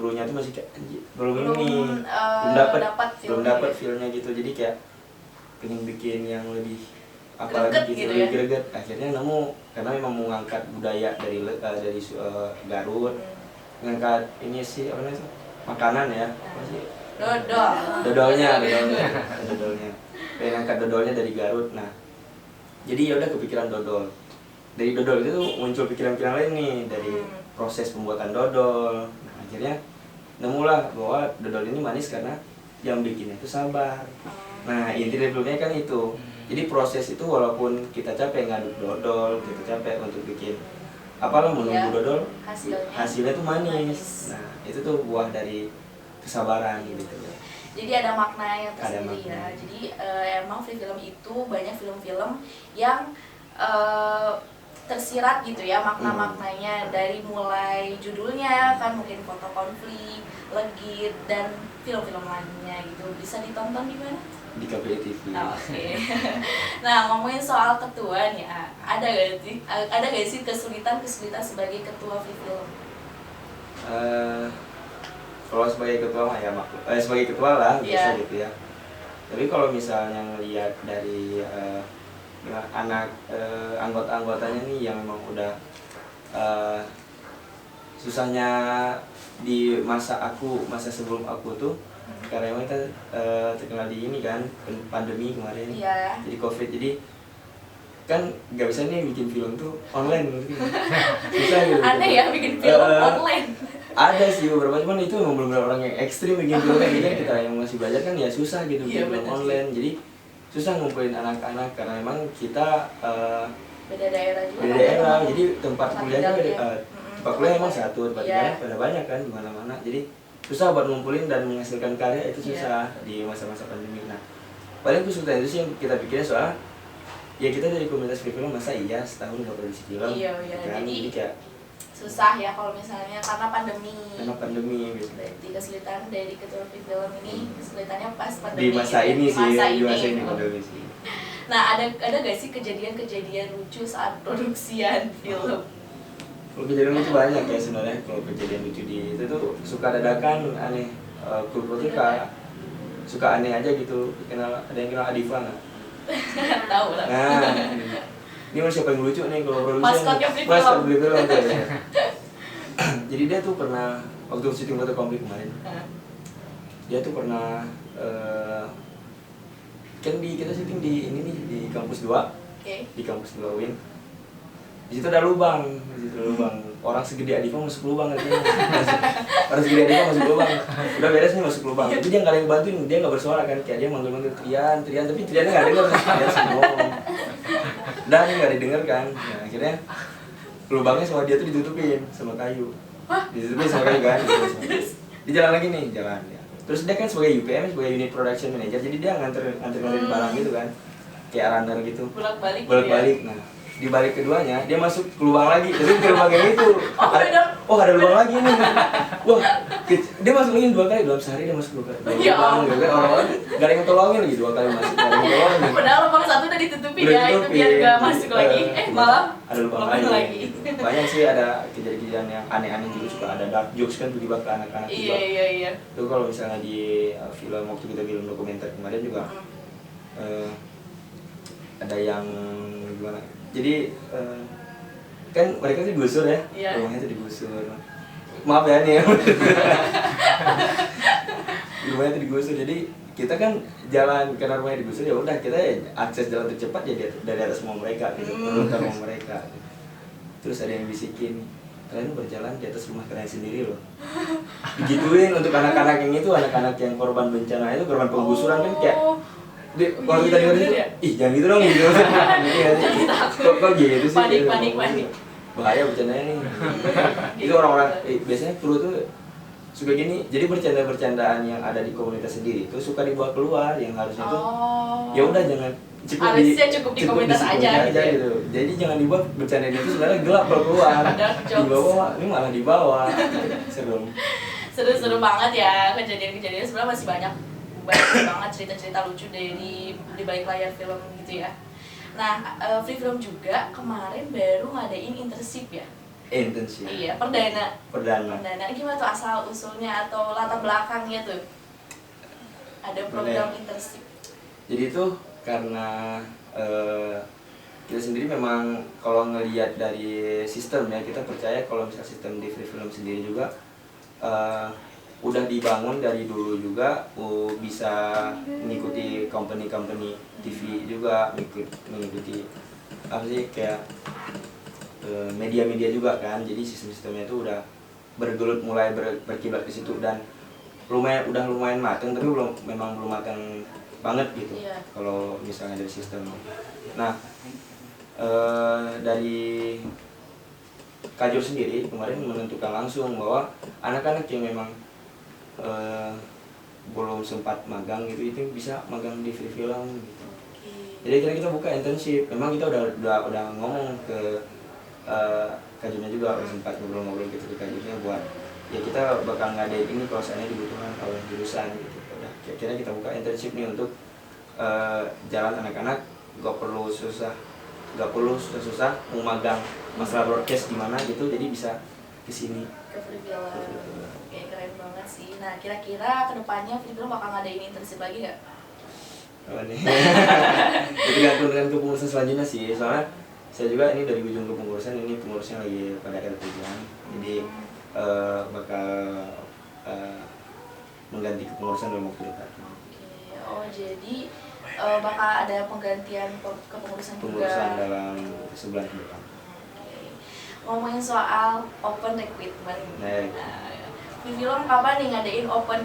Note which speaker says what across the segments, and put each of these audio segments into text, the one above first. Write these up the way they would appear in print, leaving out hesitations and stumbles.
Speaker 1: krunya tuh masih kayak anjir, belum dapat feelnya gitu. Jadi kayak pengen bikin yang lebih apalagi gitu, lebih greget. Akhirnya nemu karena memang mau ngangkat budaya dari Garut, ngangkat ini sih apa namanya, makanan ya, apa sih, dodolnya pengen ngangkat dodolnya dari Garut. Nah jadi ya udah kepikiran dodol. Dari dodol itu tuh muncul pikiran-pikiran lain nih, dari proses pembuatan dodol. Nah akhirnya nemulah bahwa dodol ini manis karena yang bikinnya itu sabar. Nah inti dari filmnya kan itu. Jadi proses itu walaupun kita capek ngaduk dodol, kita capek untuk bikin apalah menunggu dodol, hasilnya tuh manis. Nah itu tuh buah dari kesabaran gitu ya.
Speaker 2: Jadi ada makna yang tersendiri ya. Jadi emang free film itu banyak film-film yang tersirat gitu ya makna-maknanya, dari mulai judulnya kan mungkin foto konflik, legit, dan film-film lainnya gitu. Bisa ditonton di mana?
Speaker 1: Di KPI TV.
Speaker 2: Oke. Nah ngomongin soal ketua nih, ada gak sih kesulitan sebagai ketua free film?
Speaker 1: Kalau sebagai ketua mah ya sebagai ketua lah bisa gitu ya. Tapi kalau misalnya ngelihat dari anggota-anggotanya nih yang memang udah susahnya di masa sebelum aku tuh, karena emang kita terkenal di ini kan, pandemi kemarin, jadi COVID, jadi kan nggak bisa nih bikin film tuh online gitu. Susah gitu.
Speaker 2: Aneh ya bikin film online.
Speaker 1: Ada sih beberapa, cuman itu memang benar orang yang ekstrim bikin film kayak gitu. Kita yang masih belajar kan ya susah gitu bikin film online. Jadi susah ngumpulin anak-anak karena memang kita
Speaker 2: beda daerah juga.
Speaker 1: Beda daerah, jadi tempat kuliahnya tempat kuliah emang satu, tempat tinggalnya pada banyak kan di mana-mana. Jadi susah buat ngumpulin dan menghasilkan karya itu susah di masa-masa pandemi. Nah, paling kesulitan itu sih yang kita pikirin, soal ya kita dari komunitas free film masa iya setahun nggak produksi film.
Speaker 2: Kan? Jadi kayak susah ya kalau misalnya karena pandemi gitu. Berarti kesulitan dari ketua free film ini kesulitannya pas pandemi.
Speaker 1: Di masa ini pandemi sih.
Speaker 2: Nah, ada gak sih kejadian lucu saat produksian film?
Speaker 1: Kalau kejadian lucu banyak ya sebenarnya. Kalau kejadian lucu di itu tuh suka dadakan aneh. Kru tuh suka aneh aja gitu. Ada yang kenal Adifa nggak?
Speaker 2: Tahu lah.
Speaker 1: Nah, ini mau siapa yang lucu nih kalau produksi?
Speaker 2: Maskotnya free film.
Speaker 1: Jadi dia tuh pernah waktu syuting foto konflik kemarin. Dia tuh pernah kan kita syuting di ini nih di kampus 2. Di kampus 2 Win. Di situ ada lubang, orang segede Adifa masuk lubang aja. Orang segede Adifa masuk lubang. Udah beres nih masuk lubang. Tapi dia nggak ada yang bantuin, dia nggak bersuara kan, kayak dia manggil Trian, tapi Triannya nggak dengar, dia ngomong. Dan nggak didengar kan. Nah, akhirnya lubangnya sama dia tuh ditutupin sama kayu. Ditutupin sama kayu kan. Dia jalan lagi nih, jalan ya. Terus dia kan sebagai UPM, sebagai unit production manager, jadi dia nganter barang gitu kan, kayak runner gitu. Bolak-balik. Nah, di balik keduanya dia masuk ke lubang lagi, tapi ke lubang yang itu ada lubang lagi nih. Wah, dia masuk lagi 2 kali dalam sehari, dia masuk 2 kali. Lubang, gitu kan, orang-orang gak ada yang tolongin lagi 2 kali masuk, gak ada yang tolongin.
Speaker 2: Padahal lubang satu udah ditutupin ya, itu biar gak masuk lagi. Malah
Speaker 1: ada lubang lagi. Banyak sih ada kejadian-kejadian yang aneh-aneh juga, suka ada dark jokes kan tiba-tiba ke anak-anak juga.
Speaker 2: Iya.
Speaker 1: Itu kalau misalnya di film, waktu kita film dokumenter kemarin juga ada yang gimana? Jadi kan mereka tuh digusur ya, rumahnya tuh digusur. Maaf ya nih, rumahnya tuh digusur. Jadi kita kan jalan karena rumahnya digusur, ya udah kita akses jalan tercepat ya dari atas rumah mereka gitu, ke rumah mereka. Terus ada yang bisikin, kalian berjalan di atas rumah kalian sendiri loh. Digituin untuk anak-anak yang itu, anak-anak yang korban bencana itu, korban penggusuran kan kayak. Kalau kita dengar itu, jangan gitu dong gitu. Kok gitu sih?
Speaker 2: Panik.
Speaker 1: Bahaya bercandanya nih. Itu orang-orang biasanya kru tuh suka gini. Jadi bercanda-bercandaan yang ada di komunitas sendiri itu suka dibawa keluar, yang harusnya tuh ya udah jangan
Speaker 2: cukup di komunitas aja
Speaker 1: gitu. Jadi jangan dibuat bercandaan itu sebenarnya gelap kalau keluar. Dibawa, ini malah dibawa.
Speaker 2: Seru banget ya kejadian-kejadian, sebenarnya masih banyak banget cerita-cerita lucu di balik layar film gitu ya. Nah, free film juga kemarin baru ngadain internship ya.
Speaker 1: Internship.
Speaker 2: Iya, perdana.
Speaker 1: Perdana.
Speaker 2: Gimana tuh asal usulnya atau latar belakangnya tuh? Ada program internship.
Speaker 1: Jadi itu karena kita sendiri memang kalau ngelihat dari sistem ya, kita percaya kalau misalnya sistem di free film sendiri juga udah dibangun dari dulu juga, bisa mengikuti company-company TV juga, mengikuti apa sih kayak media-media juga kan. Jadi sistem-sistemnya itu udah bergelut, mulai berkiblat di situ, dan udah lumayan matang, tapi memang belum matang banget gitu.
Speaker 2: Iya.
Speaker 1: Kalau misalnya dari sistem. Nah, dari Kajur sendiri kemarin menentukan langsung bahwa anak-anak yang memang belum sempat magang gitu, itu bisa magang di free film gitu. Jadi kita buka internship. Memang kita udah ngomong ke Kajurnya juga, udah sempat ngobrol-ngobrol gitu ke Kajurnya buat ya kita bakal ngadain ini kalau seandainya dibutuhkan oleh jurusan gitu. Udah kira-kira kita buka internship nih untuk jalan anak-anak, gak perlu susah mau magang masalah broadcast gimana gitu, jadi bisa kesini
Speaker 2: Ke free film. Oke, keren banget sih. Nah, kira-kira kedepannya free film bakal ngadain internship lagi nggak?
Speaker 1: Itu gantung dengan kepengurusan selanjutnya sih, soalnya saya juga ini dari ujung kepengurusan, ini pengurusnya lagi pada tujuan, jadi bakal mengganti kepengurusan dalam waktu dekat.
Speaker 2: Oh, jadi bakal ada penggantian kepengurusan juga
Speaker 1: dalam sebulan ke depan.
Speaker 2: Ngomongin soal open recruitment. Free film kapan nih ngadain open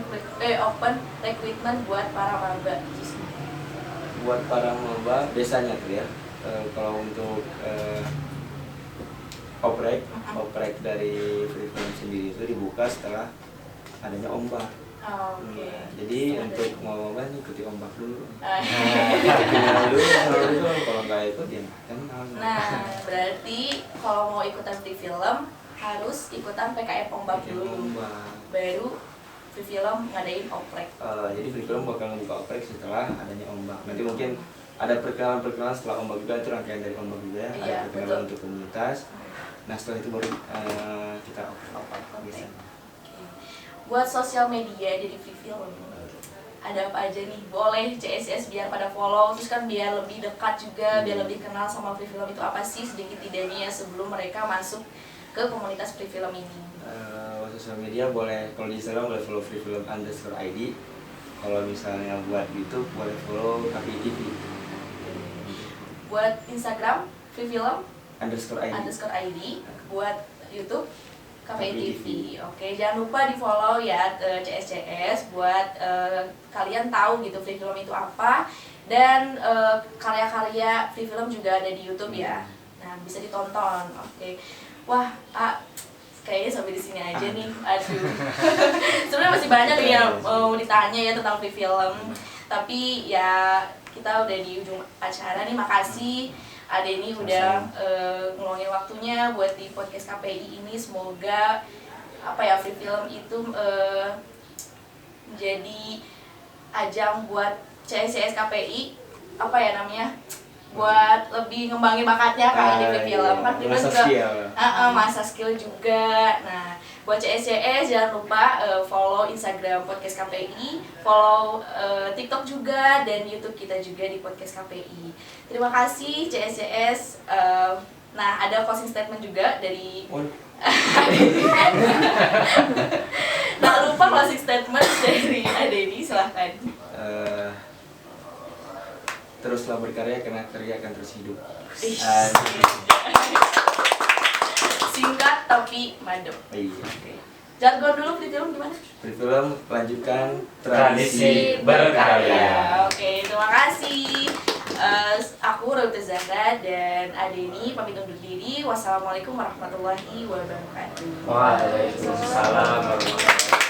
Speaker 2: recruitment buat para maba?
Speaker 1: Buat para maba biasanya tuh ya, kalau untuk oprek dari free film sendiri itu dibuka setelah adanya ombak. Jadi untuk mau maba ikuti ombak dulu. Kalau nggak ikut ya kenal.
Speaker 2: Nah, berarti kalau mau ikutan free film harus ikutan PKM ombak dulu. Baru free film ngadain oprek.
Speaker 1: Jadi free film bakal ngebuka oprek setelah adanya ombak. Nanti mungkin ada perkenalan setelah ombak juga, itu rangkaian dari ombak juga ya.
Speaker 2: Iya,
Speaker 1: ada perkenalan untuk komunitas. Nah, setelah itu baru kita oprek.
Speaker 2: Buat sosial media jadi free film, ada apa aja nih? Boleh CSS biar pada follow, terus kan biar lebih dekat juga, biar lebih kenal sama free film itu apa sih sedikit tidaknya sebelum mereka masuk ke komunitas free film ini.
Speaker 1: Sosial media boleh, kalau di Instagram boleh follow freefilm_id. Kalau misalnya buat YouTube boleh follow KPI TV.
Speaker 2: Buat Instagram freefilm_id. Buat YouTube KPI TV. Oke, jangan lupa di follow ya CSCS buat kalian tahu gitu free film itu apa, dan karya-karya free film juga ada di YouTube ya. Nah, bisa ditonton. Oke. Wah, kayaknya sampai di sini aja nih. Aduh. Sebenarnya masih banyak nih yang mau ditanya ya tentang free film. Tapi ya kita udah di ujung acara nih. Makasih Adeni udah ngeluangin waktunya buat di podcast KPI ini. Semoga free film itu menjadi ajang buat CSCS KPI buat lebih ngembangin bakatnya kan di free film kan kita juga masa skill juga. Nah, buat CSCS jangan lupa follow Instagram podcast KPI, follow TikTok juga, dan YouTube kita juga di podcast KPI. Terima kasih CSCS. Nah, ada closing statement juga dari tak lupa closing statement dari Adeni, silahkan.
Speaker 1: Teruslah berkarya karena karya akan terus hidup.
Speaker 2: Singkat tapi madem.
Speaker 1: Iya.
Speaker 2: Jargon dulu free film gimana?
Speaker 1: Free film lanjutkan
Speaker 3: tradisi berkarya.
Speaker 2: Oke, terima kasih. Aku Rauta Zahra dan Adeni pamit undur diri. Wassalamualaikum warahmatullahi wabarakatuh.
Speaker 3: Waalaikumsalam warahmatullahi wabarakatuh.